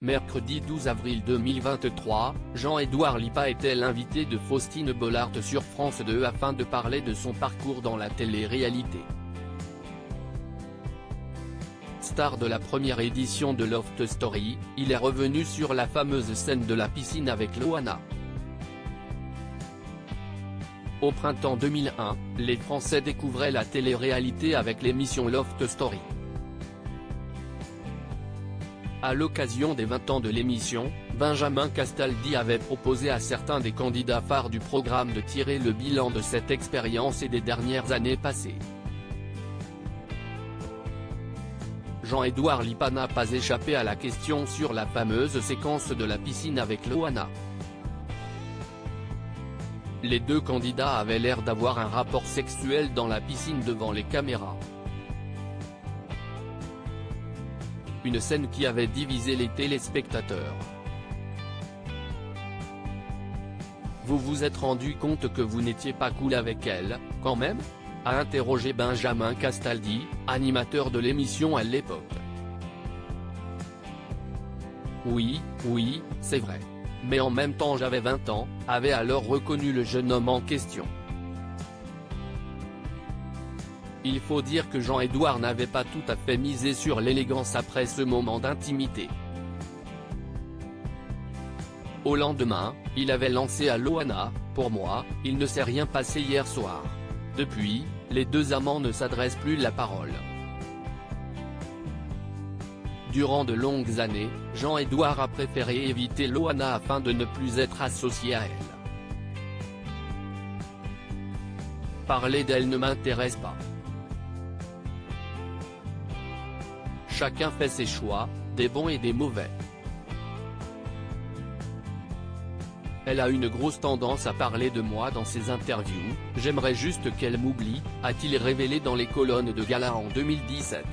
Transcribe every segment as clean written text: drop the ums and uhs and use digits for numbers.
Mercredi 12 avril 2023, Jean-Édouard Lipa était l'invité de Faustine Bollard sur France 2 afin de parler de son parcours dans la télé-réalité. Star de la première édition de Loft Story, il est revenu sur la fameuse scène de la piscine avec Loana. Au printemps 2001, les Français découvraient la télé-réalité avec l'émission Loft Story. À l'occasion des 20 ans de l'émission, Benjamin Castaldi avait proposé à certains des candidats phares du programme de tirer le bilan de cette expérience et des dernières années passées. Jean-Édouard Lipa n'a pas échappé à la question sur la fameuse séquence de la piscine avec Loana. Les deux candidats avaient l'air d'avoir un rapport sexuel dans la piscine devant les caméras. Une scène qui avait divisé les téléspectateurs. Vous vous êtes rendu compte que vous n'étiez pas cool avec elle, quand même ? A interrogé Benjamin Castaldi, animateur de l'émission à l'époque. Oui, c'est vrai. Mais en même temps j'avais 20 ans, avait alors reconnu le jeune homme en question. Il faut dire que Jean-Édouard n'avait pas tout à fait misé sur l'élégance après ce moment d'intimité. Au lendemain, il avait lancé à Loana, « Pour moi, il ne s'est rien passé hier soir. Depuis, les deux amants ne s'adressent plus la parole. » Durant de longues années, Jean-Édouard a préféré éviter Loana afin de ne plus être associé à elle. Parler d'elle ne m'intéresse pas. Chacun fait ses choix, des bons et des mauvais. Elle a une grosse tendance à parler de moi dans ses interviews, j'aimerais juste qu'elle m'oublie, a-t-il révélé dans les colonnes de Gala en 2017.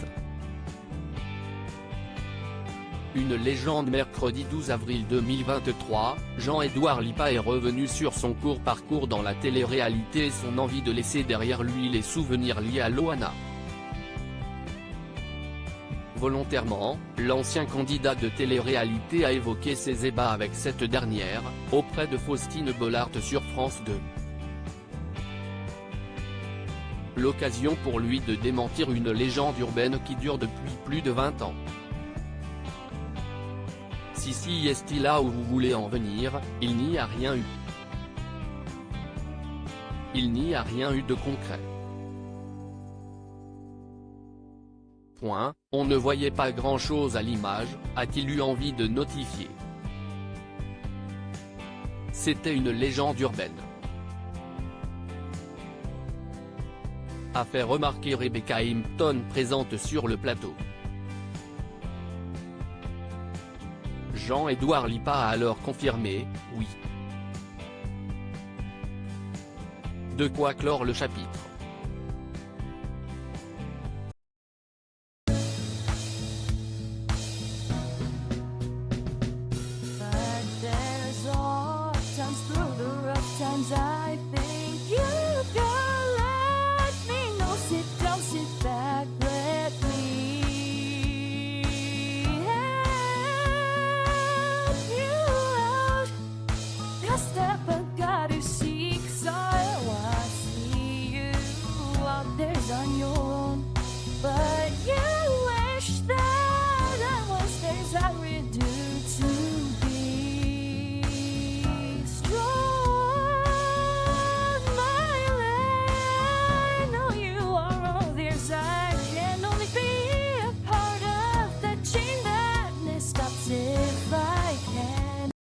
Une légende. Mercredi 12 avril 2023, Jean-Édouard Lipa est revenu sur son court parcours dans la télé-réalité et son envie de laisser derrière lui les souvenirs liés à Loana. Volontairement, l'ancien candidat de télé-réalité a évoqué ses ébats avec cette dernière, auprès de Faustine Bollard sur France 2. L'occasion pour lui de démentir une légende urbaine qui dure depuis plus de 20 ans. Si est-il là où vous voulez en venir, il n'y a rien eu. Il n'y a rien eu de concret. On ne voyait pas grand-chose à l'image, a-t-il eu envie de notifier. C'était une légende urbaine. A fait remarquer Rebecca Hampton présente sur le plateau. Jean-Édouard Lipa a alors confirmé, oui. De quoi clore le chapitre.